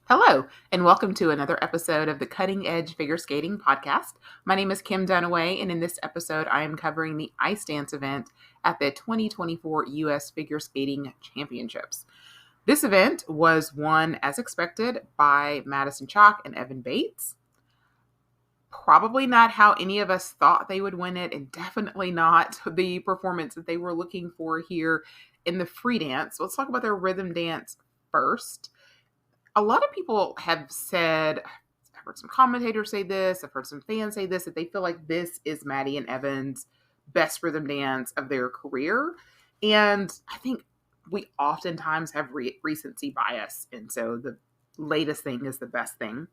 Hello, and welcome to another episode of the Cutting Edge Figure Skating Podcast. My name is Kim Dunaway, and in this episode, I am covering the ice dance event at the 2024 U.S. Figure Skating Championships. This event was won, as expected, by Madison Chock and Evan Bates. Probably not how any of us thought they would win it, and definitely not the performance that they were looking for here in the free dance. Let's talk about their rhythm dance first. A lot of people have said, I've heard some commentators say this, I've heard some fans say this, that they feel like this is Maddie and Evan's best rhythm dance of their career. And I think we oftentimes have recency bias. And so the latest thing is the best thing.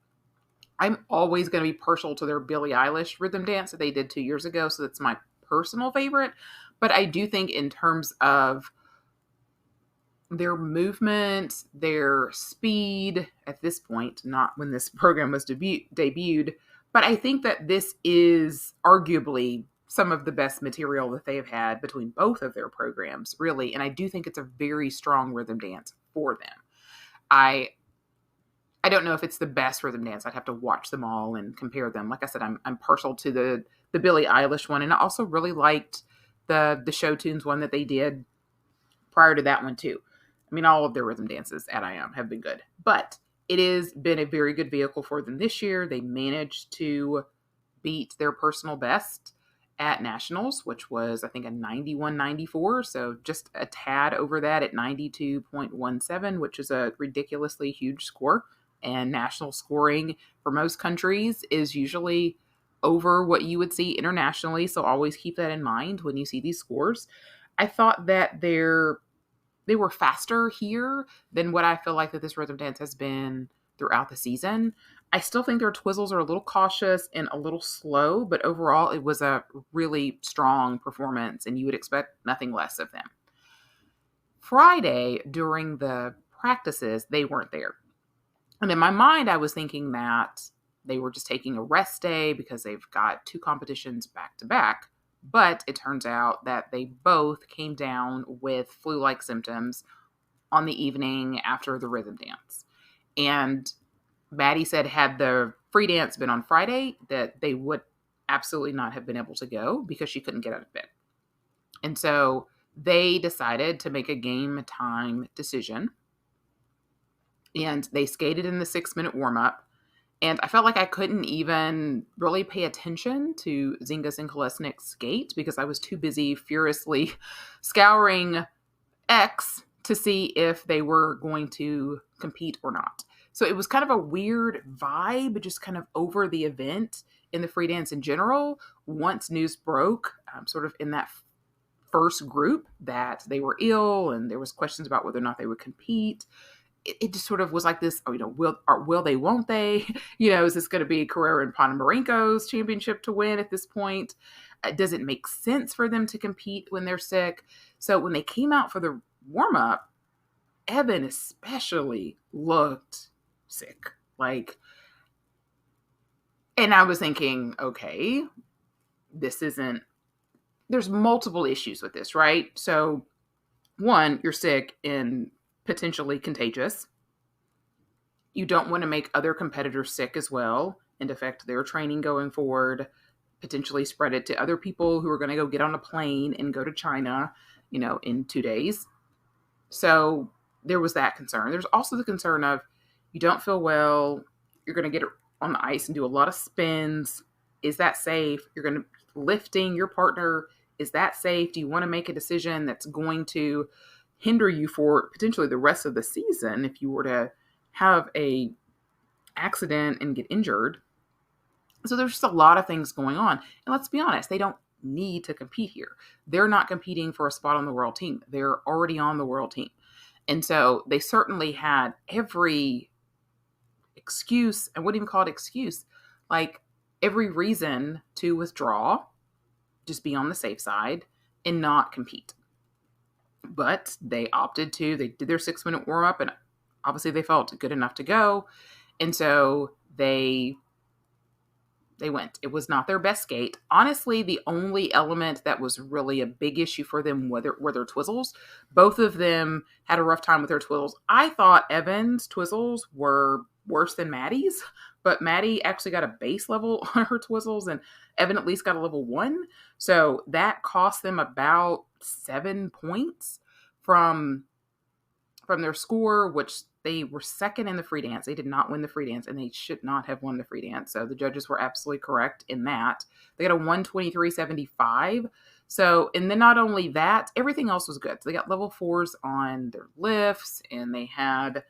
I'm always going to be partial to their Billie Eilish rhythm dance that they did 2 years ago. So that's my personal favorite. But I do think in terms of their movement, their speed at this point, not when this program was debuted, but I think that this is arguably some of the best material that they have had between both of their programs, really. And I do think it's a very strong rhythm dance for them. I don't know if it's the best rhythm dance. I'd have to watch them all and compare them. Like I said, I'm partial to the Billie Eilish one, and I also really liked the show tunes one that they did prior to that one too. I mean, all of their rhythm dances at IM have been good, but it has been a very good vehicle for them this year. They managed to beat their personal best at Nationals, which was, I think, a 91.94. So just a tad over that at 92.17, which is a ridiculously huge score. And national scoring for most countries is usually over what you would see internationally. So always keep that in mind when you see these scores. I thought that they were faster here than what I feel like that this rhythm dance has been throughout the season. I still think their twizzles are a little cautious and a little slow, but overall it was a really strong performance and you would expect nothing less of them. Friday, during the practices, they weren't there. And in my mind, I was thinking that they were just taking a rest day because they've got two competitions back to back. But it turns out that they both came down with flu-like symptoms on the evening after the rhythm dance. And Maddie said had the free dance been on Friday, that they would absolutely not have been able to go because she couldn't get out of bed. And so they decided to make a game time decision. And they skated in the 6-minute warm-up. And I felt like I couldn't even really pay attention to Zingas and Kolesnik's skate because I was too busy furiously scouring X to see if they were going to compete or not. So it was kind of a weird vibe, just kind of over the event in the free dance in general. Once news broke, sort of in that first group that they were ill and there was questions about whether or not they would compete. It just sort of was like this, will they, won't they? Is this going to be Carrera and Ponomarenko's championship to win at this point? Does it make sense for them to compete when they're sick? So when they came out for the warm-up, Evan especially looked sick. And I was thinking, okay, there's multiple issues with this, right? So one, you're sick and potentially contagious. You don't want to make other competitors sick as well and affect their training going forward, potentially spread it to other people who are going to go get on a plane and go to China, in 2 days. So there was that concern. There's also the concern of you don't feel well, you're going to get on the ice and do a lot of spins. Is that safe? You're going to lifting your partner. Is that safe? Do you want to make a decision that's going to hinder you for potentially the rest of the season if you were to have a accident and get injured? So there's just a lot of things going on. And let's be honest, they don't need to compete here. They're not competing for a spot on the world team. They're already on the world team. And so they certainly had every excuse, I wouldn't even call it excuse, like every reason to withdraw, just be on the safe side and not compete. But they opted to. They did their 6-minute warm-up, and obviously they felt good enough to go. And so they they went. It was not their best skate. Honestly, the only element that was really a big issue for them were their twizzles. Both of them had a rough time with their twizzles. I thought Evan's twizzles were worse than Maddie's, but Maddie actually got a base level on her twizzles, and Evan at least got a level 1. So that cost them about 7 points from their score, which they were second in the free dance. They did not win the free dance, and they should not have won the free dance. So the judges were absolutely correct in that. They got a 123.75. So, and then not only that, everything else was good. So they got level 4s on their lifts, and they had,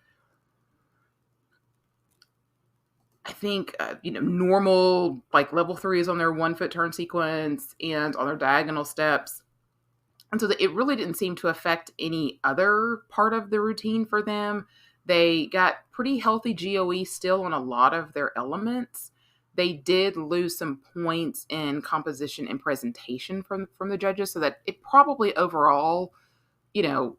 I think, normal, like level 3s on their 1-foot turn sequence and on their diagonal steps. And so it really didn't seem to affect any other part of the routine for them. They got pretty healthy GOE still on a lot of their elements. They did lose some points in composition and presentation from the judges, so that it probably overall,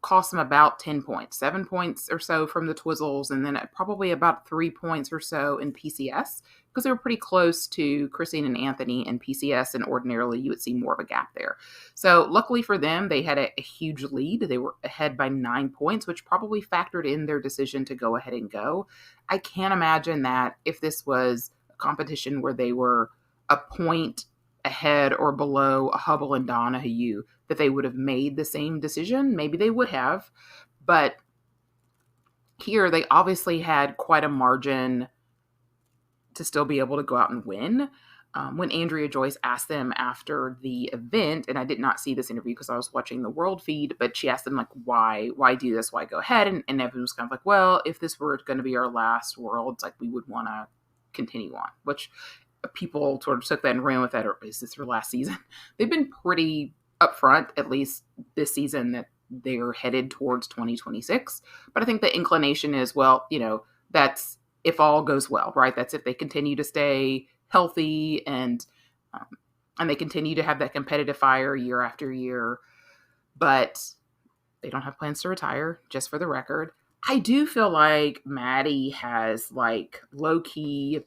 cost them about 10 points, 7 points or so from the twizzles, and then probably about 3 points or so in PCS, because they were pretty close to Christine and Anthony in PCS, and ordinarily you would see more of a gap there. So luckily for them, they had a huge lead. They were ahead by 9 points, which probably factored in their decision to go ahead and go. I can't imagine that if this was a competition where they were a point ahead or below a Hubble and Donahue, that they would have made the same decision. Maybe they would have, but here they obviously had quite a margin to still be able to go out and win. When Andrea Joyce asked them after the event, and I did not see this interview because I was watching the world feed, but she asked them, like, why do this? Why go ahead? And Evan was kind of like, well, if this were going to be our last Worlds, like, we would want to continue on, which people sort of took that and ran with that, or is this their last season? They've been pretty upfront, at least this season, that they're headed towards 2026. But I think the inclination is, well, that's if all goes well, right? That's if they continue to stay healthy and they continue to have that competitive fire year after year. But they don't have plans to retire, just for the record. I do feel like Maddie has, like, low-key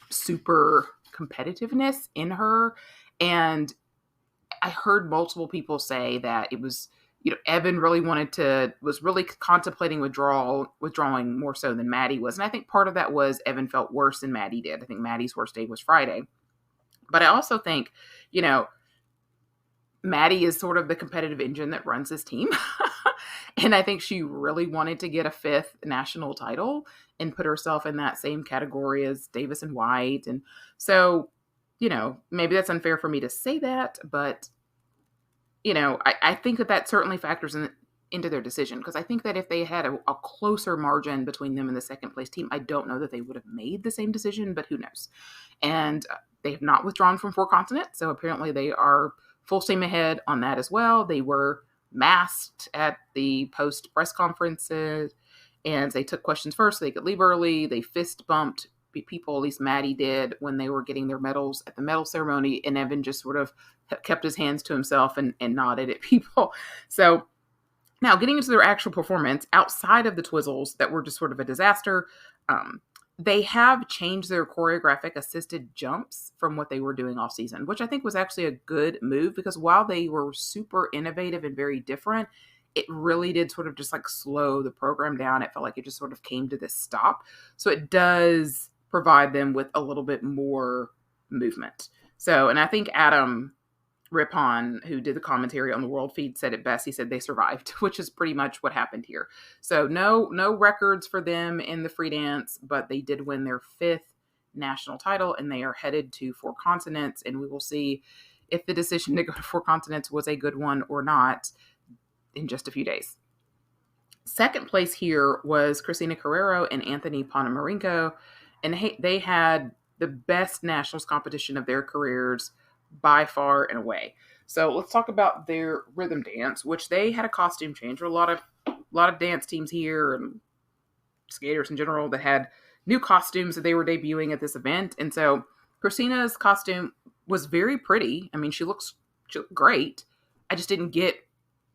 super competitiveness in her, and I heard multiple people say that it was, Evan really was really contemplating withdrawing more so than Maddie was, and I think part of that was Evan felt worse than Maddie did. I think Maddie's worst day was Friday, but I also think, Maddie is sort of the competitive engine that runs this team. And I think she really wanted to get a 5th national title and put herself in that same category as Davis and White. And so, maybe that's unfair for me to say that, but, I think that certainly factors into their decision, because I think that if they had a closer margin between them and the second place team, I don't know that they would have made the same decision, but who knows? And they have not withdrawn from 4 continents, so apparently they are full steam ahead on that as well. They were masked at the post press conferences, and they took questions first so they could leave early. They fist bumped people, at least Maddie did, when they were getting their medals at the medal ceremony, and Evan just sort of kept his hands to himself and nodded at people. So now getting into their actual performance outside of the twizzles that were just sort of a disaster, they have changed their choreographic assisted jumps from what they were doing all season, which I think was actually a good move, because while they were super innovative and very different, it really did sort of just like slow the program down. It felt like it just sort of came to this stop. So it does provide them with a little bit more movement. So, and I think Adam Rippon, who did the commentary on the world feed, said it best. He said they survived, which is pretty much what happened here. So no records for them in the free dance, but they did win their 5th national title, and they are headed to 4 continents, and we will see if the decision to go to 4 continents was a good one or not in just a few days. Second place here was Cristina Carrero and Anthony Ponomarenko, and they had the best nationals competition of their careers by far and away. So let's talk about their rhythm dance, which they had a costume change. There were a lot of dance teams here and skaters in general that had new costumes that they were debuting at this event. And so Christina's costume was very pretty. I mean, she looked great. I just didn't get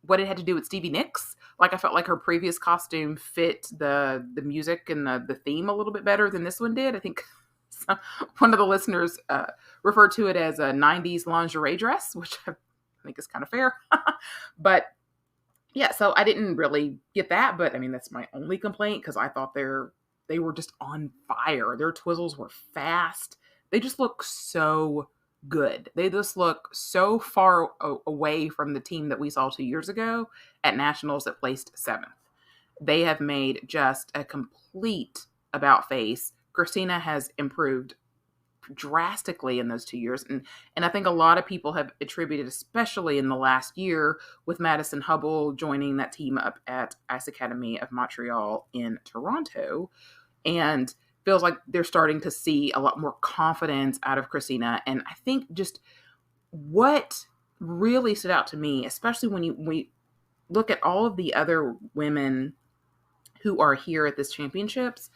what it had to do with Stevie Nicks. Like, I felt like her previous costume fit the music and the theme a little bit better than this one did. I think So one of the listeners referred to it as a 90s lingerie dress, which I think is kind of fair. But yeah, so I didn't really get that, but I mean, that's my only complaint because I thought they were just on fire. Their twizzles were fast. They just look so good. They just look so far away from the team that we saw 2 years ago at Nationals that placed seventh. They have made just a complete about face. Christina has improved drastically in those 2 years. And I think a lot of people have attributed, especially in the last year, with Madison Hubble joining that team up at Ice Academy of Montreal in Toronto. And feels like they're starting to see a lot more confidence out of Christina. And I think just what really stood out to me, especially when we look at all of the other women who are here at this championships,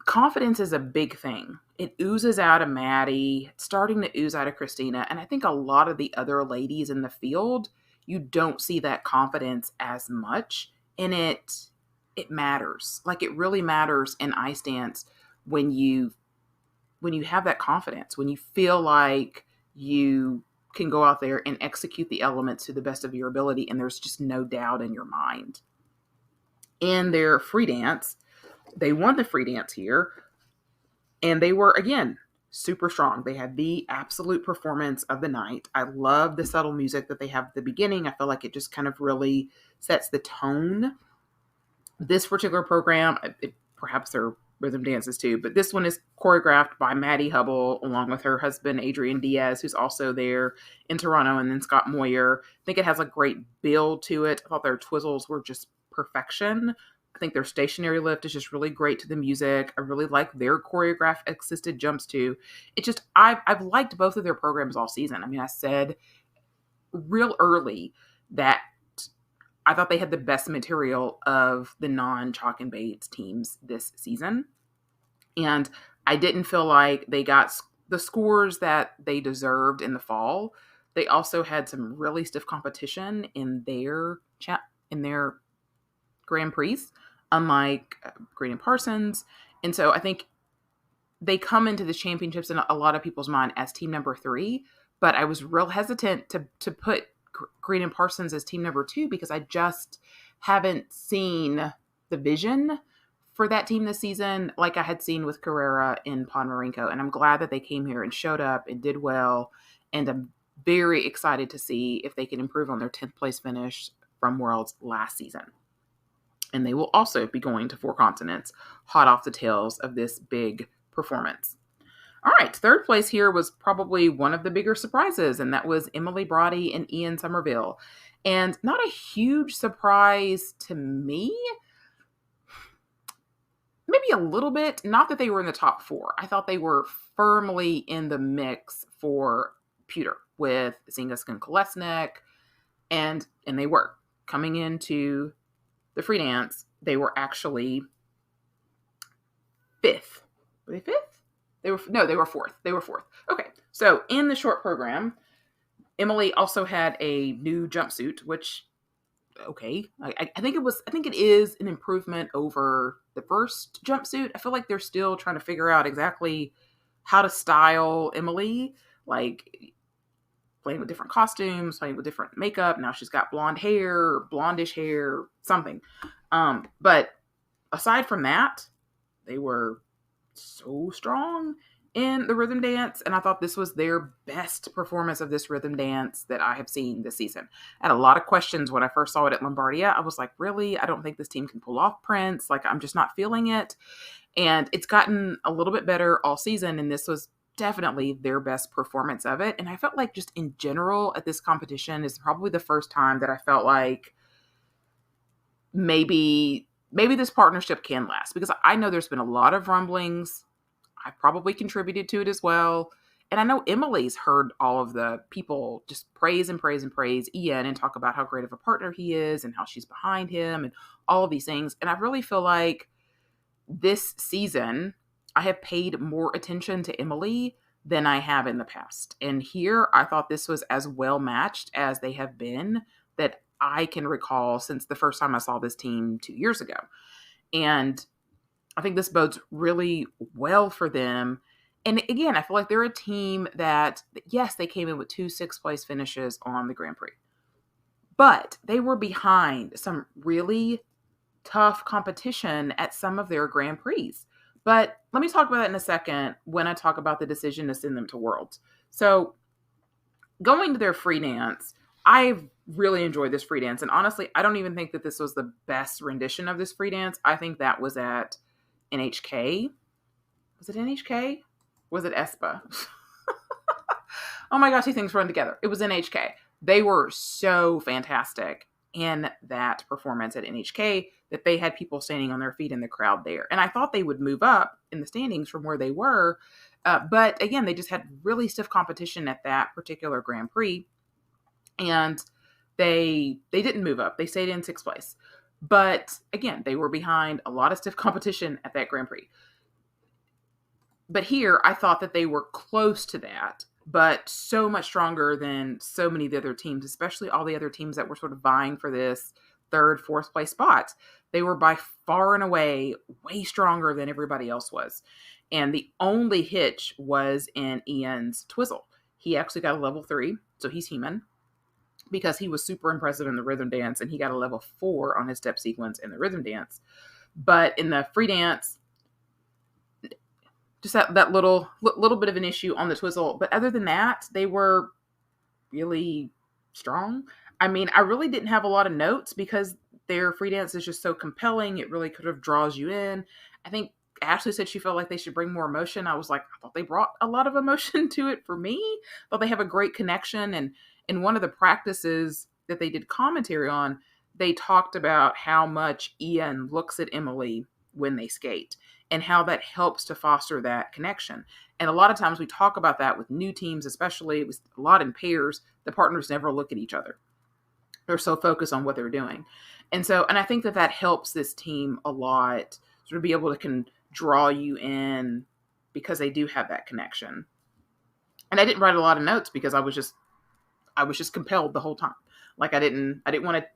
confidence is a big thing. It oozes out of Maddie, starting to ooze out of Christina. And I think a lot of the other ladies in the field, you don't see that confidence as much. And it matters. Like, it really matters in ice dance when you have that confidence, when you feel like you can go out there and execute the elements to the best of your ability. And there's just no doubt in your mind. In their free dance, they won the free dance here, and they were, again, super strong. They had the absolute performance of the night. I love the subtle music that they have at the beginning. I feel like it just kind of really sets the tone. This particular program, perhaps their rhythm dances too, but this one is choreographed by Maddie Hubble along with her husband, Adrian Diaz, who's also there in Toronto, and then Scott Moyer. I think it has a great build to it. I thought their twizzles were just perfection. I think their stationary lift is just really great to the music. I really like their choreographed assisted jumps too. It just, I've liked both of their programs all season. I mean, I said real early that I thought they had the best material of the non-Chock and Bates teams this season. And I didn't feel like they got the scores that they deserved in the fall. They also had some really stiff competition in their Grand Prix, unlike Green and Parsons. And so I think they come into the championships in a lot of people's mind as team number 3, but I was real hesitant to put Green and Parsons as team number 2 because I just haven't seen the vision for that team this season like I had seen with Carrera in Ponmarinko. And I'm glad that they came here and showed up and did well. And I'm very excited to see if they can improve on their 10th place finish from Worlds last season. And they will also be going to 4 continents, hot off the tails of this big performance. All right, third place here was probably one of the bigger surprises, and that was Emily Brody and Ian Somerville. And not a huge surprise to me. Maybe a little bit. Not that they were in the top 4. I thought they were firmly in the mix for pewter with Zingas and Kolesnik, and they were. Coming into the free dance, they were actually 5th. Were they 5th? They were 4th. They were 4th. Okay. So in the short program, Emily also had a new jumpsuit, which, okay. I think it is an improvement over the first jumpsuit. I feel like they're still trying to figure out exactly how to style Emily, like playing with different costumes, playing with different makeup. Now she's got blonde hair, blondish hair, something. But aside from that, they were so strong in the rhythm dance, and I thought this was their best performance of this rhythm dance that I have seen this season. I had a lot of questions when I first saw it at Lombardia. I was like, really? I don't think this team can pull off Prince. Like, I'm just not feeling it. And it's gotten a little bit better all season, and this was definitely their best performance of it. And I felt like just in general at this competition is probably the first time that I felt like maybe this partnership can last, because I know there's been a lot of rumblings. I probably contributed to it as well. And I know Emily's heard all of the people just praise and praise and praise Ian and talk about how great of a partner he is and how she's behind him and all of these things. And I really feel like this season I have paid more attention to Emily than I have in the past. And here I thought this was as well matched as they have been that I can recall since the first time I saw this team 2 years ago. And I think this bodes really well for them. And again, I feel like they're a team that, yes, they came in with 2 sixth place finishes on the Grand Prix, but they were behind some really tough competition at some of their Grand Prix. But let me talk about that in a second when I talk about the decision to send them to Worlds. So going to their free dance, I've really enjoyed this free dance. And honestly, I don't even think that this was the best rendition of this free dance. I think that was at NHK. Was it NHK? Was it ESPA? Oh my gosh, these things run together. It was NHK. They were so fantastic in that performance at NHK that they had people standing on their feet in the crowd there. And I thought they would move up in the standings from where they were. But again, they just had really stiff competition at that particular Grand Prix. And they didn't move up. They stayed in sixth place. But again, they were behind a lot of stiff competition at that Grand Prix. But here, I thought that they were close to that, but so much stronger than so many of the other teams, especially all the other teams that were sort of vying for this third, fourth place spot. They were by far and away way stronger than everybody else was. And the only hitch was in Ian's twizzle. He actually got a level 3, so he's human, because he was super impressive in the rhythm dance, and he got a level 4 on his step sequence in the rhythm dance. But in the free dance, just that little bit of an issue on the twizzle. But other than that, they were really strong. I mean, I really didn't have a lot of notes because their free dance is just so compelling. It really could have draws you in. I think Ashley said she felt like they should bring more emotion. I was like, I thought they brought a lot of emotion to it for me. I thought they have a great connection. And in one of the practices that they did commentary on, they talked about how much Ian looks at Emily when they skate and how that helps to foster that connection. And a lot of times we talk about that with new teams, especially with a lot in pairs, the partners never look at each other. They're so focused on what they're doing. And I think that helps this team a lot, sort of be able to draw you in because they do have that connection. And I didn't write a lot of notes because I was just compelled the whole time. Like I didn't want to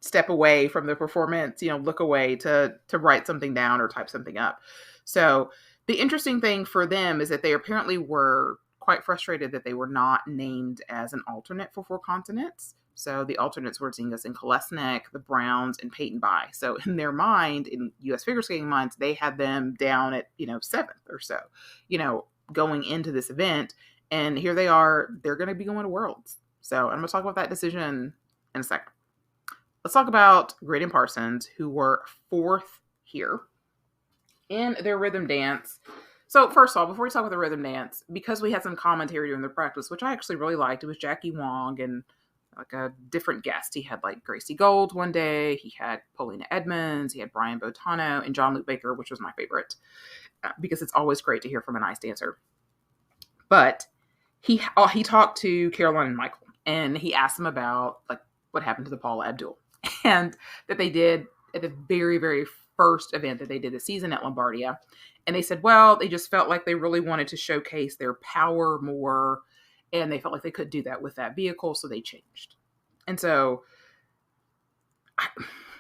step away from the performance, look away to write something down or type something up. So the interesting thing for them is that they apparently were quite frustrated that they were not named as an alternate for 4 continents. So the alternates were Zingas and Kolesnik, the Browns, and Peyton By. So in their mind, in U.S. figure skating minds, they had them down at, 7th or so, going into this event. And here they are, they're going to be going to Worlds. So I'm going to talk about that decision in a second. Let's talk about Grid and Parsons, who were 4th here in their rhythm dance. So first of all, before we talk about the rhythm dance, because we had some commentary during the practice, which I actually really liked, it was Jackie Wong and like a different guest. He had like Gracie Gold one day, he had Paulina Edmonds, he had Brian Botano, and John Luke Baker, which was my favorite, because it's always great to hear from an ice dancer. But he talked to Caroline and Michael, and he asked them about like what happened to the Paula Abdul. And that they did at the very, very first event that they did this season at Lombardia. And they said, well, they just felt like they really wanted to showcase their power more. And they felt like they could do that with that vehicle. So they changed. And so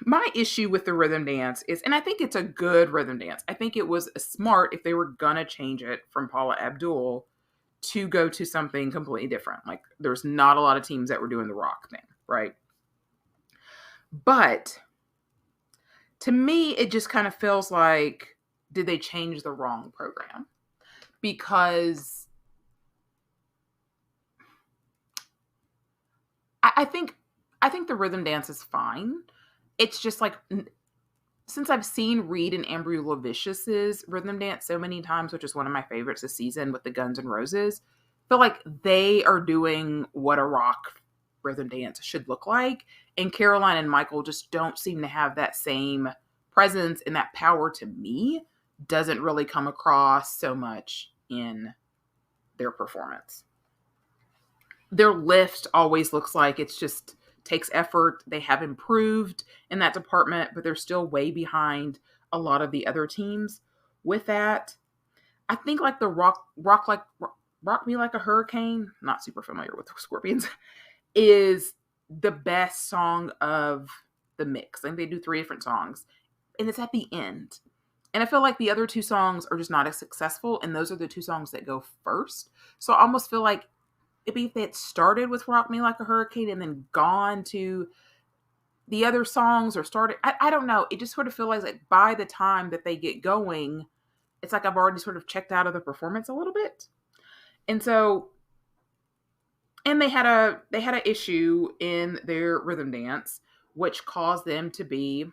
my issue with the rhythm dance is, and I think it's a good rhythm dance. I think it was smart if they were going to change it from Paula Abdul to go to something completely different. Like there's not a lot of teams that were doing the rock thing, right? But to me, it just kind of feels like, did they change the wrong program? Because I think the rhythm dance is fine. It's just like, since I've seen Reed and Amber Levicius's rhythm dance so many times, which is one of my favorites this season with the Guns N' Roses, I feel like they are doing what a rock rhythm dance should look like. And Caroline and Michael just don't seem to have that same presence, and that power to me doesn't really come across so much in their performance. Their lift always looks like it's just takes effort. They have improved in that department, but they're still way behind a lot of the other teams with that. I think like the Rock Me Like a Hurricane, not super familiar with Scorpions, is the best song of the mix. I think they do 3 different songs, and it's at the end. And I feel like the other two songs are just not as successful, and those are the two songs that go first. So I almost feel like maybe if they had started with Rock Me Like a Hurricane and then gone to the other songs or started, I don't know. It just sort of feels like by the time that they get going, it's like I've already sort of checked out of the performance a little bit. And so, and they had a issue in their rhythm dance, which caused them to be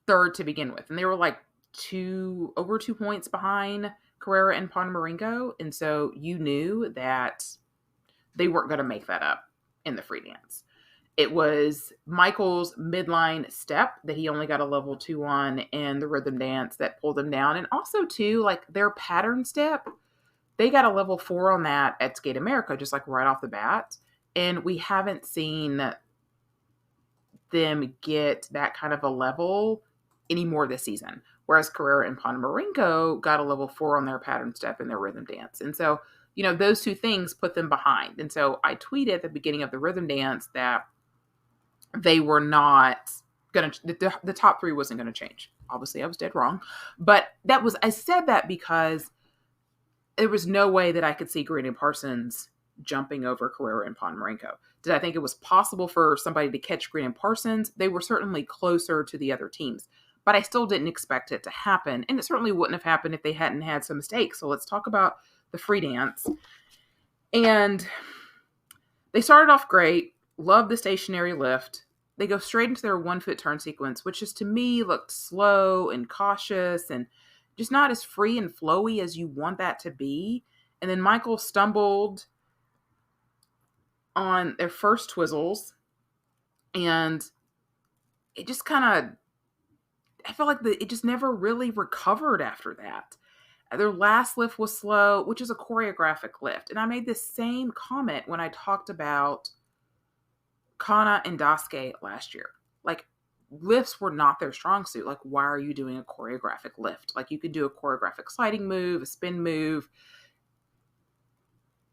third to begin with. And they were like over 2 points behind Carrera and Ponmaringo. And so you knew that they weren't going to make that up in the free dance. It was Michael's midline step that he only got a level 2 on, and the rhythm dance that pulled him down. And also, too, like their pattern step, they got a level 4 on that at Skate America, just like right off the bat. And we haven't seen them get that kind of a level anymore this season. Whereas Carrera and Ponmaringo got a level 4 on their pattern step and their rhythm dance. And so, those two things put them behind. And so I tweeted at the beginning of the rhythm dance that they were not going to, the top 3 wasn't going to change. Obviously, I was dead wrong. But I said that because there was no way that I could see Green and Parsons jumping over Carrera and Ponmaringo. Did I think it was possible for somebody to catch Green and Parsons? They were certainly closer to the other teams, but I still didn't expect it to happen. And it certainly wouldn't have happened if they hadn't had some mistakes. So let's talk about the free dance. And they started off great. Loved the stationary lift. They go straight into their 1-foot turn sequence, which just to me looked slow and cautious and just not as free and flowy as you want that to be. And then Michael stumbled on their first twizzles, and it just kind of, I felt like it just never really recovered after that. Their last lift was slow, which is a choreographic lift. And I made this same comment when I talked about Kana and Daisuke last year. Like, lifts were not their strong suit. Like, why are you doing a choreographic lift? Like, you could do a choreographic sliding move, a spin move,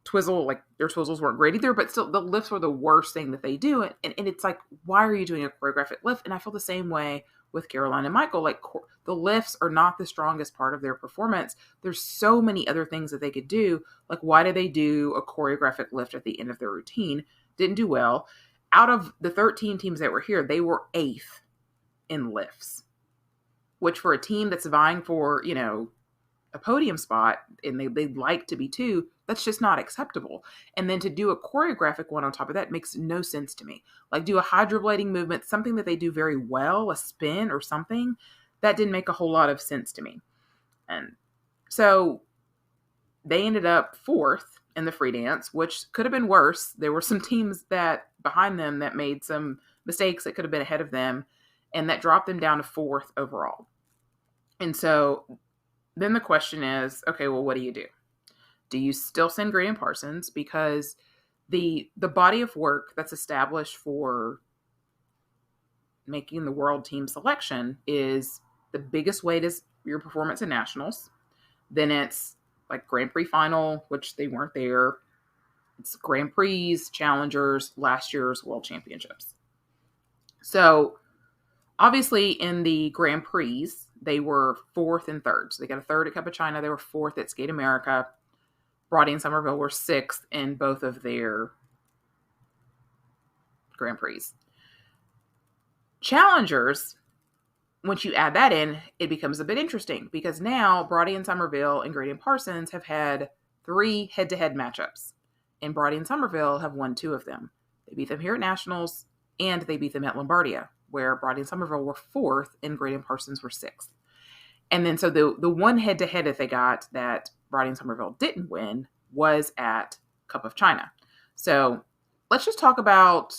twizzle. Like, their twizzles weren't great either, but still, the lifts were the worst thing that they do. And it's like, why are you doing a choreographic lift? And I feel the same way with Caroline and Michael. Like, the lifts are not the strongest part of their performance. There's so many other things that they could do. Like, why did they do a choreographic lift at the end of their routine? Didn't do well. Out of the 13 teams that were here, they were 8th in lifts, which for a team that's vying for, a podium spot, and they'd like to be 2, that's just not acceptable. And then to do a choreographic one on top of that makes no sense to me. Like, do a hydroblading movement, something that they do very well, a spin or something, that didn't make a whole lot of sense to me. And so they ended up 4th in the free dance, which could have been worse. There were some teams that behind them that made some mistakes that could have been ahead of them, and that dropped them down to 4th overall. And so then the question is, okay, well, what do you do? Do you still send Green and Parsons? Because the body of work that's established for making the world team selection is the biggest weight is your performance in nationals. Then it's like Grand Prix final, which they weren't there. It's Grand Prix, challengers, last year's world championships. So obviously in the Grand Prix, they were 4th and 3rd. So they got a 3rd at Cup of China. They were 4th at Skate America. Brody and Somerville were 6th in both of their Grand Prix. Challengers, once you add that in, it becomes a bit interesting because now Brody and Somerville and Grady and Parsons have had 3 head-to-head matchups, and Brody and Somerville have won 2 of them. They beat them here at Nationals, and they beat them at Lombardia, where Brody and Somerville were 4th and Grady and Parsons were 6th. And then so the one head-to-head that they got that Brody and Somerville didn't win was at Cup of China. So let's just talk about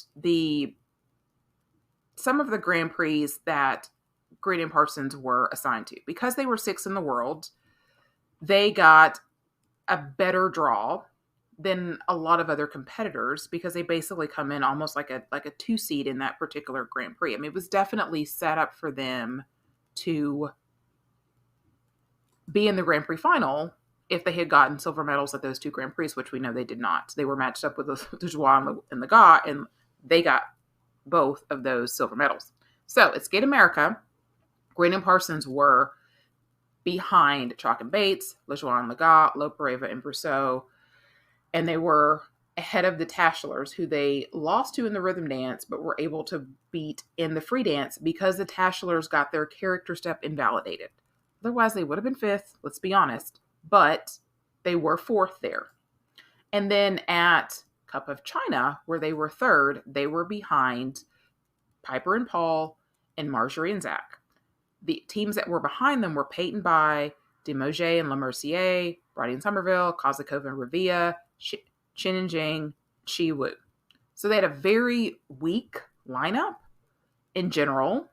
some of the Grand Prix that Grady and Parsons were assigned to. Because they were 6th in the world, they got a better draw than a lot of other competitors because they basically come in almost like a 2 seed in that particular Grand Prix. I mean, it was definitely set up for them to be in the Grand Prix final if they had gotten silver medals at those 2 Grand Prix, which we know they did not. They were matched up with the Joie and the Ga, and they got both of those silver medals. So it's Skate America, Green and Parsons were behind Chock and Bates, Lejeune Legat, Lopareva, and Brousseau, and they were ahead of the Tashlers, who they lost to in the rhythm dance, but were able to beat in the free dance because the Tashlers got their character step invalidated. Otherwise, they would have been fifth, let's be honest, but they were fourth there. And then at Cup of China, where they were third, they were behind Piper and Paul and Marjorie and Zach. The teams that were behind them were Peyton Bai, Desmogets and Lemercier, Brody and Somerville, Kozakova and Revilla, Chen and Jing, Chi Wu. So they had a very weak lineup in general.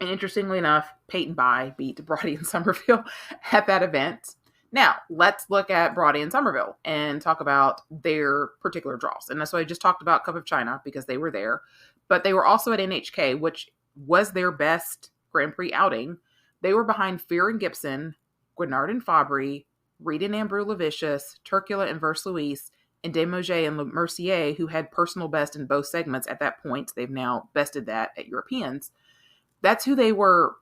And interestingly enough, Peyton Bai beat Brody and Somerville at that event. Now, let's look at Brody and Somerville and talk about their particular draws. And that's why I just talked about Cup of China because they were there. But they were also at NHK, which was their best Grand Prix outing. They were behind Fear and Gibson, Guinard and Fabry, Reed and Ambrou Levicius, Turcula and Verse Luis, and Desmogets and Le Mercier, who had personal best in both segments at that point. They've now bested that at Europeans. That's who they were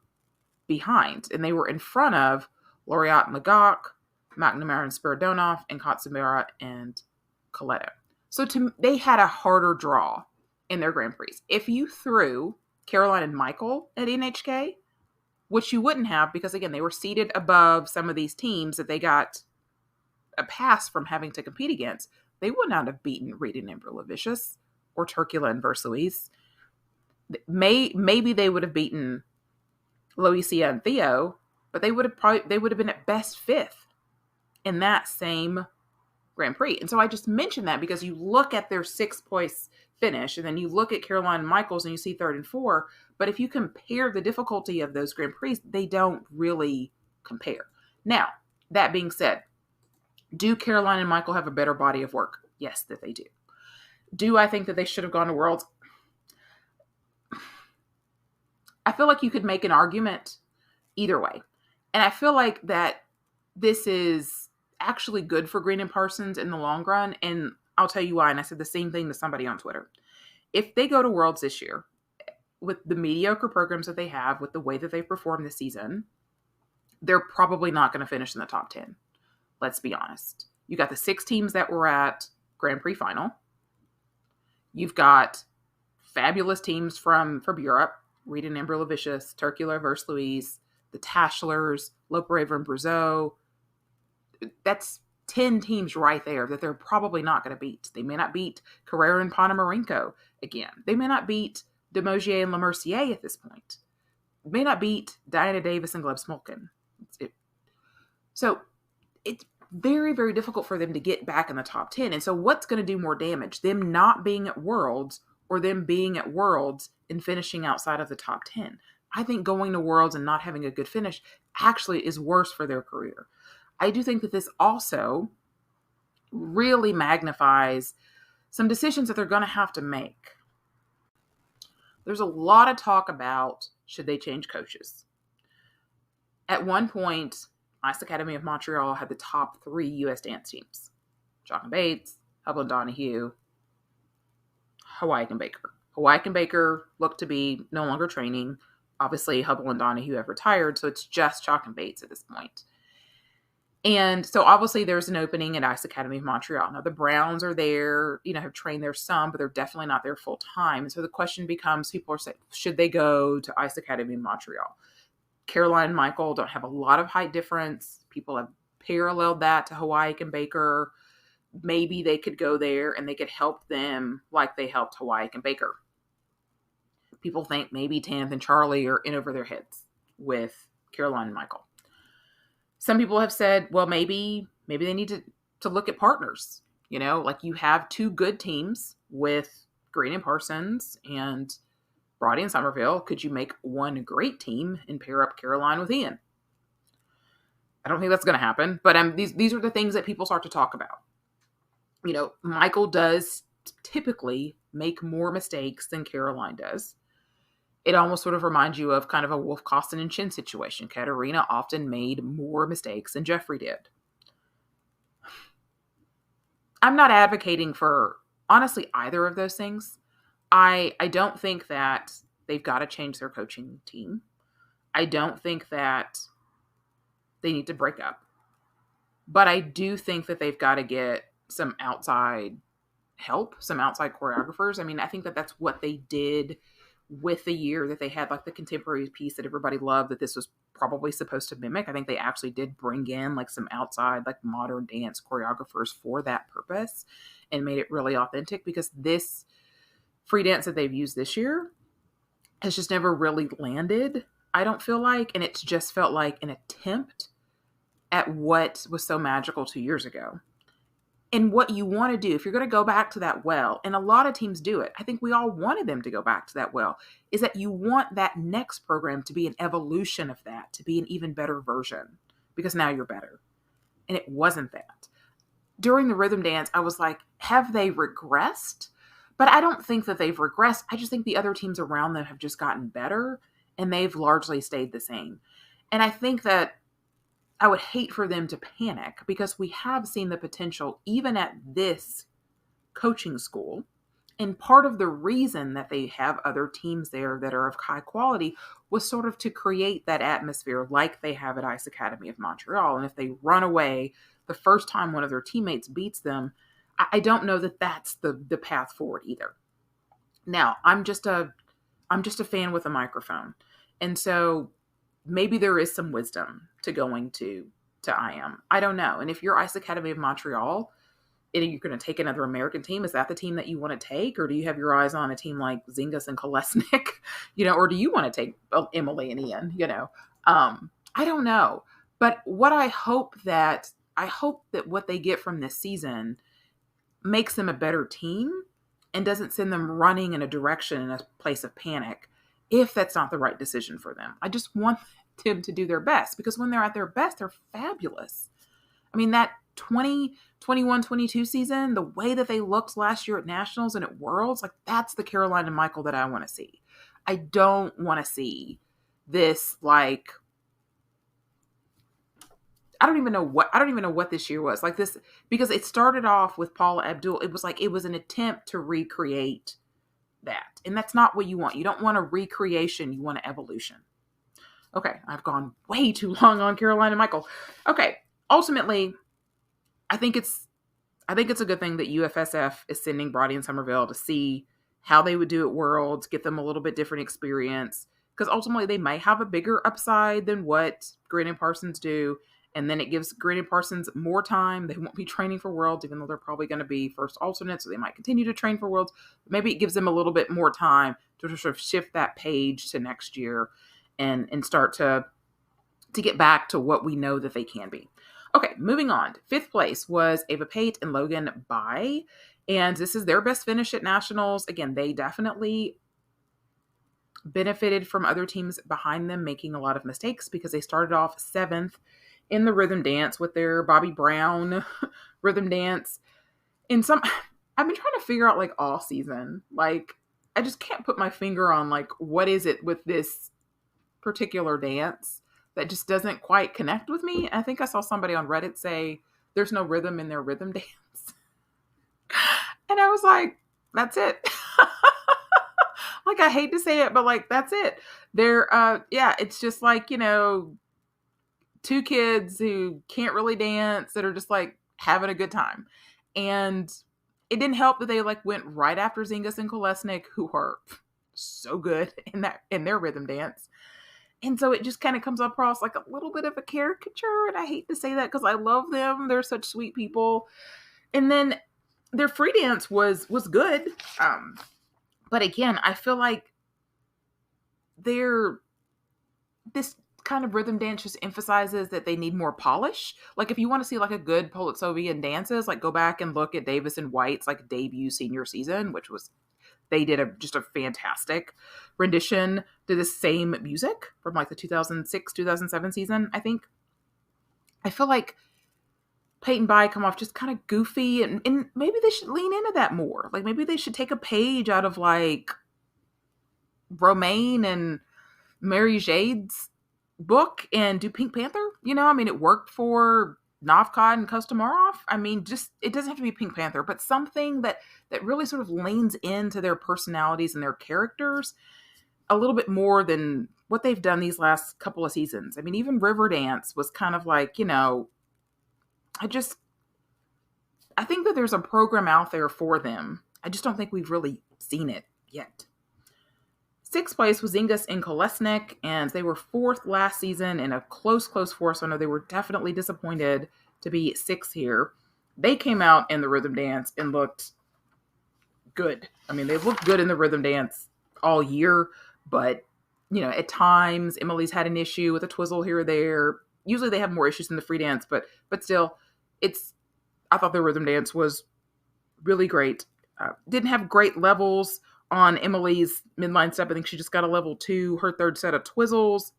behind. And they were in front of Laureat and Legac, McNamara and Spiridonov, and Katsubara and Coletto. So they had a harder draw in their Grand Prix. If you threw Caroline and Michael at NHK, which you wouldn't have because, again, they were seated above some of these teams that they got a pass from having to compete against, they would not have beaten Reed and Amber Levicius or Turcula and Verse Luis. Maybe they would have beaten Loisia and Theo, but they would have been at best fifth in that same Grand Prix. And so I just mentioned that because you look at their 6 points finish and then you look at Caroline and Michaels and you see 3rd and 4. But if you compare the difficulty of those Grand Prix, they don't really compare. Now, that being said, do Caroline and Michael have a better body of work? Yes, that they do. Do I think that they should have gone to Worlds? I feel like you could make an argument either way. And I feel like that this is actually good for Green and Parsons in the long run. And I'll tell you why. And I said the same thing to somebody on Twitter. If they go to Worlds this year, with the mediocre programs that they have, with the way that they've performed this season, they're probably not going to finish in the top 10. Let's be honest. You got the 6 teams that were at Grand Prix final. You've got fabulous teams from Europe. Reed and Amber Levicius, Turcula, Verse Luis, the Tashlers, Lopareva and Brousseau. That's 10 teams right there that they're probably not going to beat. They may not beat Carrera and Ponomarenko again. They may not beat Desmogets and Lemercier at this point. They may not beat Diana Davis and Gleb Smolkin. So it's very, very difficult for them to get back in the top 10. And so what's going to do more damage? Them not being at Worlds or them being at Worlds and finishing outside of the top 10? I think going to Worlds and not having a good finish actually is worse for their career. I do think that this also really magnifies some decisions that they're going to have to make. There's a lot of talk about should they change coaches. At one point, Ice Academy of Montreal had the top 3 U.S. dance teams. Chock and Bates, Hubble and Donahue, Hawaii and Baker. Hawaii and Baker looked to be no longer training. Obviously, Hubble and Donahue have retired, so it's just Chock and Bates at this point. And so obviously there's an opening at Ice Academy of Montreal. Now the Browns are there, have trained there some, but they're definitely not there full time. And so the question becomes, people are saying, should they go to Ice Academy of Montreal? Caroline and Michael don't have a lot of height difference. People have paralleled that to Hawaii and Baker. Maybe they could go there and they could help them like they helped Hawaii and Baker. People think maybe Tanith and Charlie are in over their heads with Caroline and Michael. Some people have said, well, maybe they need to look at partners. Like you have 2 good teams with Green and Parsons and Brody and Somerville. Could you make one great team and pair up Caroline with Ian? I don't think that's going to happen, but these are the things that people start to talk about. Michael does typically make more mistakes than Caroline does. It almost sort of reminds you of kind of a Wolf, Costin, and Chin situation. Katerina often made more mistakes than Jeffrey did. I'm not advocating for, honestly, either of those things. I don't think that they've got to change their coaching team. I don't think that they need to break up. But I do think that they've got to get some outside help, some outside choreographers. I mean, I think that that's what they did with the year that they had like the contemporary piece that everybody loved that this was probably supposed to mimic. I think they actually did bring in like some outside like modern dance choreographers for that purpose and made it really authentic, because this free dance that they've used this year has just never really landed, I don't feel like, and it's just felt like an attempt at what was so magical 2 years ago. And what you want to do, if you're going to go back to that well, and a lot of teams do it, I think we all wanted them to go back to that well, is that you want that next program to be an evolution of that, to be an even better version, because now you're better. And it wasn't that. During the rhythm dance, I was like, have they regressed? But I don't think that they've regressed. I just think the other teams around them have just gotten better, and they've largely stayed the same. And I think that I would hate for them to panic, because we have seen the potential even at this coaching school. And part of the reason that they have other teams there that are of high quality was sort of to create that atmosphere like they have at Ice Academy of Montreal. And if they run away the first time one of their teammates beats them, I don't know that that's the path forward either. Now, I'm just a fan with a microphone. And so maybe there is some wisdom to going to IM. I don't know. And if you're Ice Academy of Montreal and you're going to take another American team, is that the team that you want to take? Or do you have your eyes on a team like Zingas and Kolesnik, or do you want to take Emily and Ian, I don't know. But what I hope that what they get from this season makes them a better team and doesn't send them running in a direction in a place of panic if that's not the right decision for them. I just want them to do their best, because when they're at their best, they're fabulous. I mean, that 2021-22 season, the way that they looked last year at Nationals and at Worlds, like that's the Caroline and Michael that I want to see. I don't want to see this like, I don't even know what this year was like this, because it started off with Paula Abdul. It was like, it was an attempt to recreate that. And that's not what you want. You don't want a recreation. You want an evolution. Okay. I've gone way too long on Caroline and Michael. Okay. Ultimately, I think it's a good thing that UFSF is sending Brody and Somerville to see how they would do at Worlds, get them a little bit different experience, because ultimately they might have a bigger upside than what Grant and Parsons do. And then it gives Grant and Parsons more time. They won't be training for Worlds, even though they're probably going to be first alternates, so they might continue to train for Worlds. Maybe it gives them a little bit more time to sort of shift that page to next year and start to get back to what we know that they can be. Okay, moving on. 5th place was Ava Pate and Logan Bai. And this is their best finish at Nationals. Again, they definitely benefited from other teams behind them making a lot of mistakes, because they started off 7th in the rhythm dance with their Bobby Brown rhythm dance. I've been trying to figure out like all season, like I just can't put my finger on like, what is it with this particular dance that just doesn't quite connect with me. I think I saw somebody on Reddit say there's no rhythm in their rhythm dance. And I was like, that's it. Like, I hate to say it, but like, that's it. It's just like, two kids who can't really dance that are just like having a good time. And it didn't help that they like went right after Zingas and Kolesnik, who are so good in their rhythm dance. And so it just kind of comes across like a little bit of a caricature. And I hate to say that because I love them. They're such sweet people. And then their free dance was good. But again, I feel like this kind of rhythm dance just emphasizes that they need more polish. Like if you want to see like a good Politzovian dances, like go back and look at Davis and White's like debut senior season, which was, they did just a fantastic rendition to the same music from like the 2006, 2007 season, I think. I feel like Peyton Bai come off just kind of goofy, and maybe they should lean into that more. Like maybe they should take a page out of like Romaine and Mary Jade's book and do Pink Panther. It worked for Novkod and Kostomarov. It doesn't have to be Pink Panther, but something that really sort of leans into their personalities and their characters. a little bit more than what they've done these last couple of seasons. I mean, even Riverdance was kind of like, I think that there's a program out there for them. I just don't think we've really seen it yet. Sixth place was Zingas and Kolesnik, and they were fourth last season in a close fourth. So I know they were definitely disappointed to be sixth here. They came out in the rhythm dance and looked good. I mean, they've looked good in the rhythm dance all year, but, at times Emily's had an issue with a twizzle here or there. Usually they have more issues in the free dance, but still, I thought the rhythm dance was really great. Didn't have great levels on Emily's midline step. I think she just got a level 2, her third set of twizzles.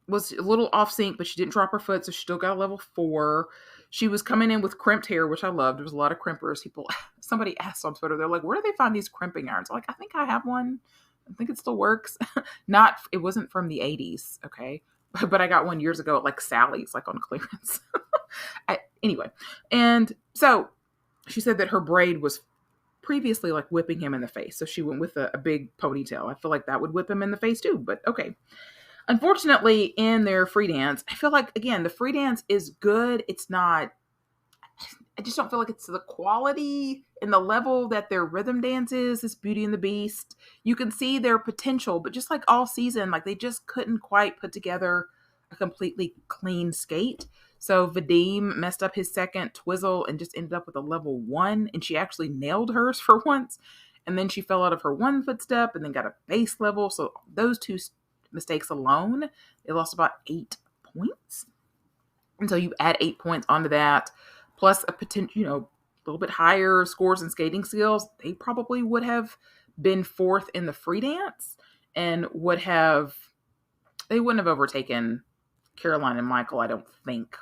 Was a little off sync, but she didn't drop her foot, so she still got a level 4. She was coming in with crimped hair, which I loved. There was a lot of crimpers. Somebody asked on Twitter, they're like, where do they find these crimping irons? I'm like, I think I have one. I think it still works. It wasn't from the 80s, okay? But I got one years ago at like Sally's, like on clearance. Anyway, and so she said that her braid was previously like whipping him in the face. So she went with a big ponytail. I feel like that would whip him in the face too, but okay. Unfortunately, in their free dance, I feel like, again, the free dance is good. It's not, I just don't feel like it's the quality and the level that their rhythm dance is Beauty and the Beast. You can see their potential, but just like all season, like they just couldn't quite put together a completely clean skate. So Vadim messed up his second twizzle and just ended up with a level 1, and she actually nailed hers for once. And then she fell out of her 1 foot step and then got a base level. So those 2 mistakes alone, they lost about 8 points. And so you add 8 points onto that, plus a potential, a little bit higher scores and skating skills, they probably would have been 4th in the free dance and they wouldn't have overtaken Caroline and Michael, I don't think.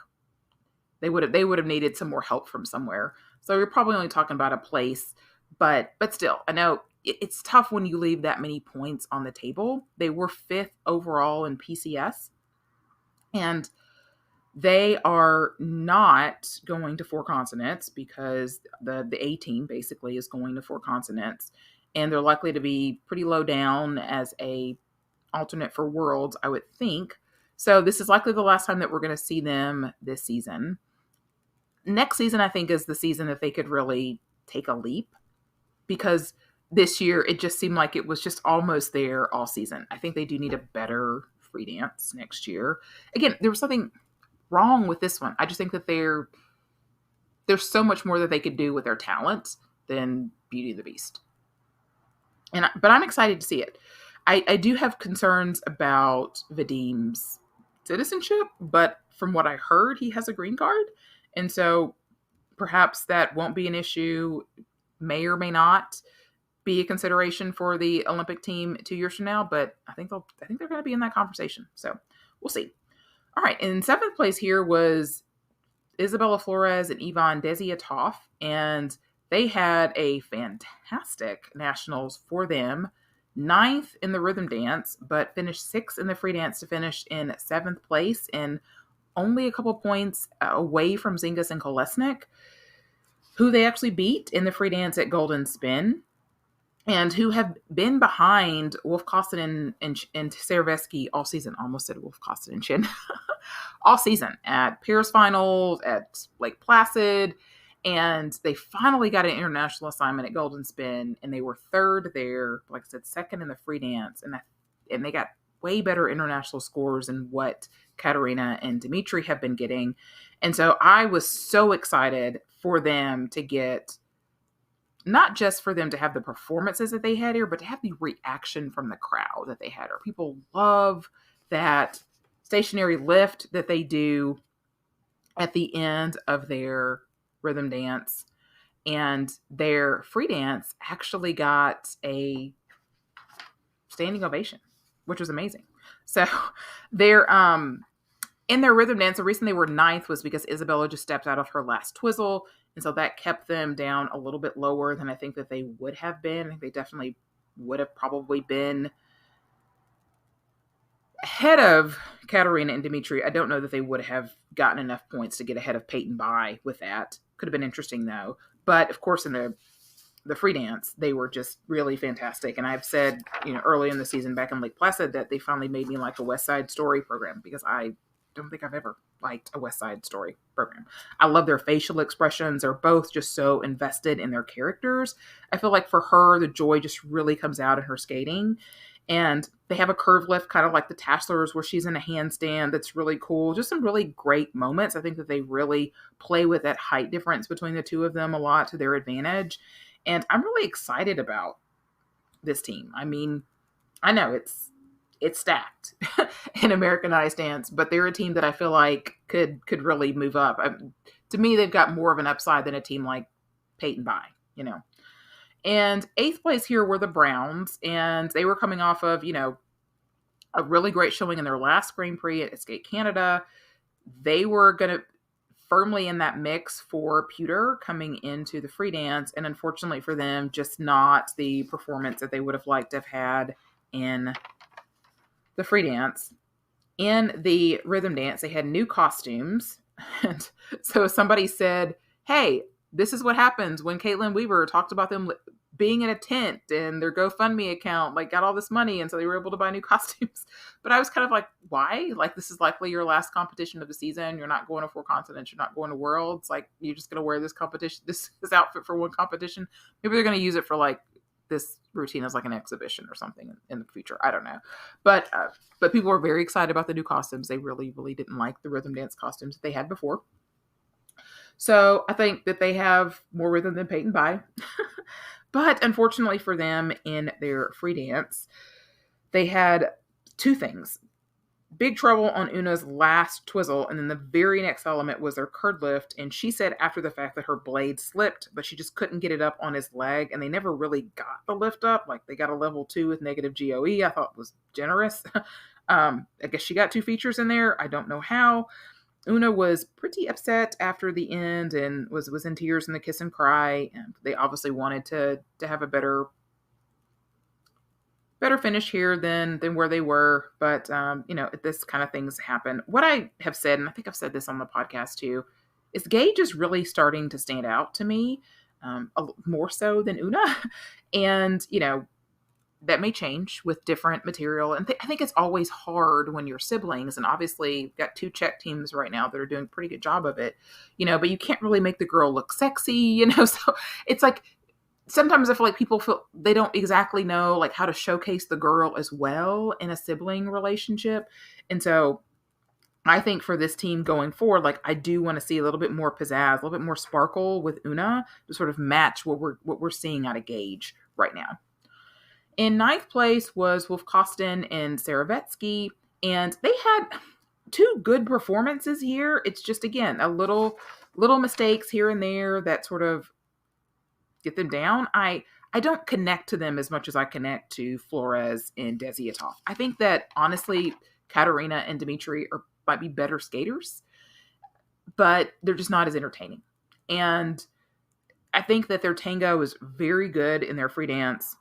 They would have needed some more help from somewhere. So you're probably only talking about a place, but still, I know it's tough when you leave that many points on the table. They were 5th overall in PCS, and they are not going to 4 consonants because the A team basically is going to 4 consonants, and they're likely to be pretty low down as a alternate for Worlds, I would think. So this is likely the last time that we're going to see them this season. Next season, I think, is the season that they could really take a leap, because this year it just seemed like it was just almost there all season. I think they do need a better free dance next year. Again, there was something wrong with this one. I just think that there's so much more that they could do with their talent than Beauty and the Beast. But I'm excited to see it. I do have concerns about Vadim's citizenship, but from what I heard, he has a green card. And so perhaps that won't be an issue, may or may not be a consideration for the Olympic team 2 years from now, but I think they're going to be in that conversation. So we'll see. All right. In 7th place here was Isabella Flores and Yvonne Desiatoff, and they had a fantastic nationals for them. 9th in the rhythm dance, but finished 6th in the free dance to finish in 7th place, and only a couple points away from Zingas and Kolesnik, who they actually beat in the free dance at Golden Spin, and who have been behind Wolf Kostin and Sereveski all season. Almost said Wolf Kostin and Chin. All season at Paris Finals, at Lake Placid, and they finally got an international assignment at Golden Spin, and they were 3rd there, like I said, 2nd in the free dance, and they got way better international scores than what Katerina and Dimitri have been getting. And so I was so excited for them to get, not just for them to have the performances that they had here, but to have the reaction from the crowd that they had here. People love that stationary lift that they do at the end of their rhythm dance, and their free dance actually got a standing ovation, which was amazing. So they're in their rhythm dance, the reason they were 9th was because Isabella just stepped out of her last twizzle, and so that kept them down a little bit lower than I think that they would have been. I think they definitely would have probably been ahead of Katerina and Dimitri. I don't know that they would have gotten enough points to get ahead of Peyton By with that. Could have been interesting, though. But, of course, in the the free dance, they were just really fantastic. And I've said, early in the season back in Lake Placid that they finally made me like a West Side Story program, because I don't think I've ever liked a West Side Story program. I love their facial expressions. They're both just so invested in their characters. I feel like for her, the joy just really comes out in her skating. And they have a curve lift, kind of like the Tasslers, where she's in a handstand. That's really cool. Just some really great moments. I think that they really play with that height difference between the two of them a lot to their advantage. And I'm really excited about this team. I mean, I know it's stacked in American Ice Dance, but they're a team that I feel like could really move up. To me, they've got more of an upside than a team like Peyton Bye, And 8th place here were the Browns, and they were coming off of, a really great showing in their last Grand Prix at Skate Canada. They were going to firmly in that mix for pewter coming into the free dance, and unfortunately for them, just not the performance that they would have liked to have had in the free dance. In the rhythm dance, they had new costumes, and so somebody said, hey, this is what happens when Caitlin Weaver talked about them being in a tent, and their GoFundMe account got all this money, and so they were able to buy new costumes. But I was kind of like, why? This is likely your last competition of the season. You're not going to 4 continents. You're not going to Worlds. You're just going to wear this outfit for one competition. Maybe they're going to use it for this routine as an exhibition or something in the future. I don't know. But people were very excited about the new costumes. They really, really didn't like the rhythm dance costumes that they had before. So I think that they have more rhythm than Peyton Bye. But unfortunately for them, in their free dance, they had 2 things. Big trouble on Una's last twizzle, and then the very next element was their curd lift. And she said after the fact that her blade slipped, but she just couldn't get it up on his leg, and they never really got the lift up. They got a level 2 with negative GOE. I thought was generous. I guess she got 2 features in there. I don't know how. Una was pretty upset after the end and was in tears in the kiss and cry. And they obviously wanted to have a better finish here than where they were. But, this kind of things happen. What I have said, and I think I've said this on the podcast too, is Gage is really starting to stand out to me, more so than Una. And, that may change with different material. And I think it's always hard when you're siblings. And obviously you've got 2 Czech teams right now that are doing a pretty good job of it, but you can't really make the girl look sexy, So it's sometimes I feel like people feel they don't exactly know how to showcase the girl as well in a sibling relationship. And so I think for this team going forward, I do want to see a little bit more pizzazz, a little bit more sparkle with Una to sort of match what we're seeing out of Gage right now. In 9th place was Wolf Kostin and Saravetsky, and they had 2 good performances here. It's just, again, a little mistakes here and there that sort of get them down. I don't connect to them as much as I connect to Flores and Desiatov. I think that, honestly, Katerina and Dimitri might be better skaters, but they're just not as entertaining. And I think that their tango is very good in their free dance.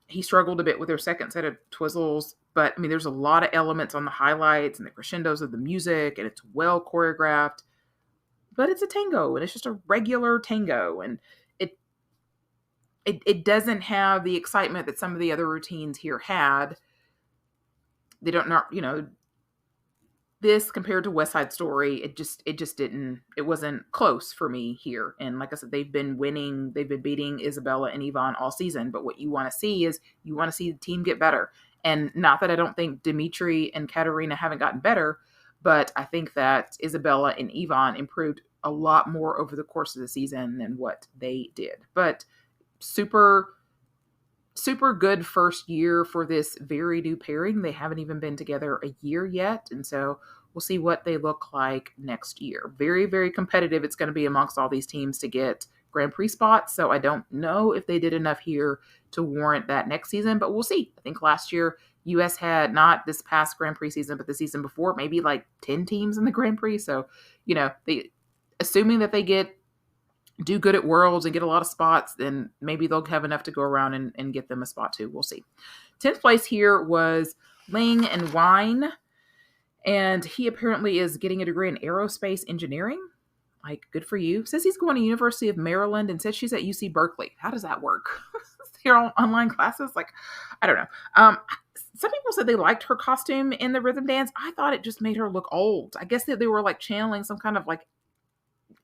He struggled a bit with their second set of twizzles, but there's a lot of elements on the highlights and the crescendos of the music, and it's well choreographed, but it's a tango, and it's just a regular tango, and it doesn't have the excitement that some of the other routines here had. They don't know, this compared to West Side Story, it just it wasn't close for me here. And like I said, they've been beating Isabella and Yvonne all season. But what you want to see is the team get better. And not that I don't think Dimitri and Katerina haven't gotten better, but I think that Isabella and Yvonne improved a lot more over the course of the season than what they did. But super good first year for this very new pairing. They haven't even been together a year yet. And so we'll see what they look like next year. Very, very competitive it's going to be amongst all these teams to get Grand Prix spots. So I don't know if they did enough here to warrant that next season, but we'll see. I think last year US had, not this past Grand Prix season, but the season before, maybe 10 teams in the Grand Prix. So, assuming that they do good at Worlds and get a lot of spots, then maybe they'll have enough to go around and get them a spot too. We'll see. 10th place here was Ling and Wine, and he apparently is getting a degree in aerospace engineering. Like, good for you. Says he's going to University of Maryland and says she's at UC Berkeley. How does that work? Your online classes? Like, I don't know. Some people said they liked her costume in the rhythm dance. I thought it just made her look old. I guess that they were like channeling some kind of like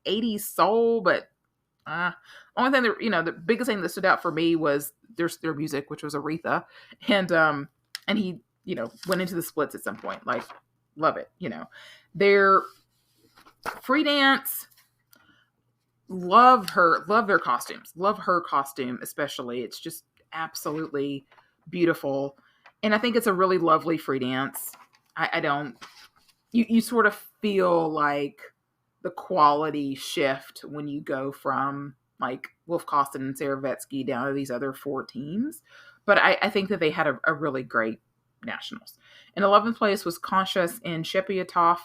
80s soul, but only thing that, the biggest thing that stood out for me was their music, which was Aretha, and he, went into the splits at some point. Like, love it. Their free dance, love their costumes, love her costume especially. It's just absolutely beautiful, and I think it's a really lovely free dance. I don't, you sort of feel like the quality shift when you go from like Wolf Costin and Sarah Vetsky down to these other 4 teams. But I think that they had a really great nationals. In 11th place was Conscious and Shepiatov,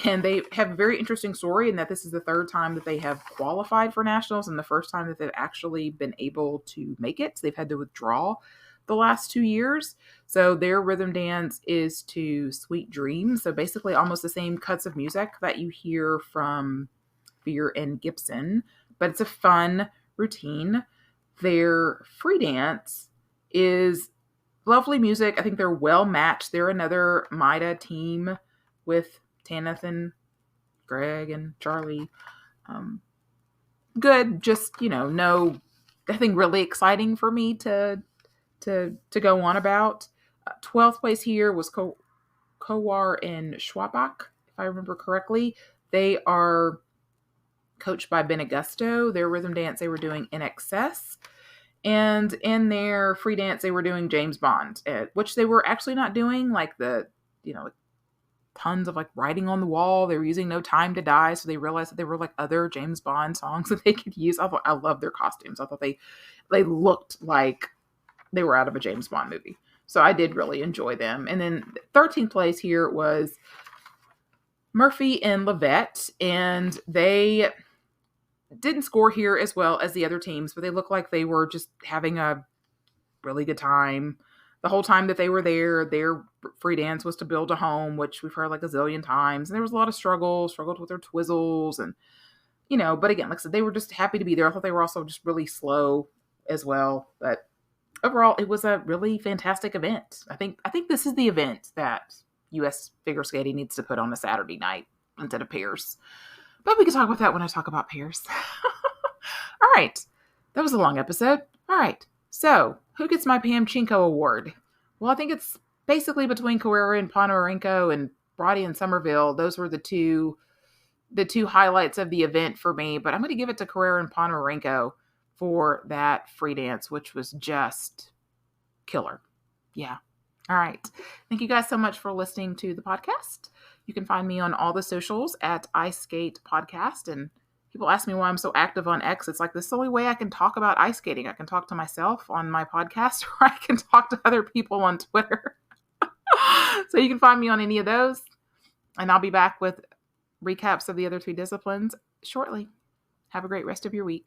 and they have a very interesting story in that this is the 3rd time that they have qualified for nationals and the first time that they've actually been able to make it. So they've had to withdraw the last 2 years. So their rhythm dance is to Sweet Dreams. So basically almost the same cuts of music that you hear from Fear and Gibson, but it's a fun routine. Their free dance is lovely music. I think they're well matched. They're another MIDA team with Tanith and Greg and Charlie. Good, just, nothing really exciting for me to go on about. 12th place here was Kowar and Schwabach, if I remember correctly. They are coached by Ben Augusto. Their rhythm dance they were doing In Excess. And in their free dance, they were doing James Bond, which they were actually not doing like tons of like writing on the wall. They were using No Time to Die. So they realized that there were like other James Bond songs that they could use. I love their costumes. I thought they looked like they were out of a James Bond movie. So I did really enjoy them. And then 13th place here was Murphy and Levette, and they didn't score here as well as the other teams, but they looked like they were just having a really good time. The whole time that they were there, their free dance was to build a home, which we've heard like a zillion times. And there was a lot of struggled with their twizzles and, but again, like I said, they were just happy to be there. I thought they were also just really slow as well. But overall, it was a really fantastic event. I think this is the event that U.S. figure skating needs to put on a Saturday night instead of pairs. But we can talk about that when I talk about pairs. All right. That was a long episode. All right. So, who gets my Pamchenko award? Well, I think it's basically between Carrera and Ponomarenko and Brody and Somerville. Those were the two highlights of the event for me. But I'm going to give it to Carrera and Ponomarenko for that free dance, which was just killer. Yeah. All right. Thank you guys so much for listening to the podcast. You can find me on all the socials at Ice Skate Podcast. And people ask me why I'm so active on X. It's like, this is the only way I can talk about ice skating. I can talk to myself on my podcast, or I can talk to other people on Twitter. So you can find me on any of those. And I'll be back with recaps of the other 2 disciplines shortly. Have a great rest of your week.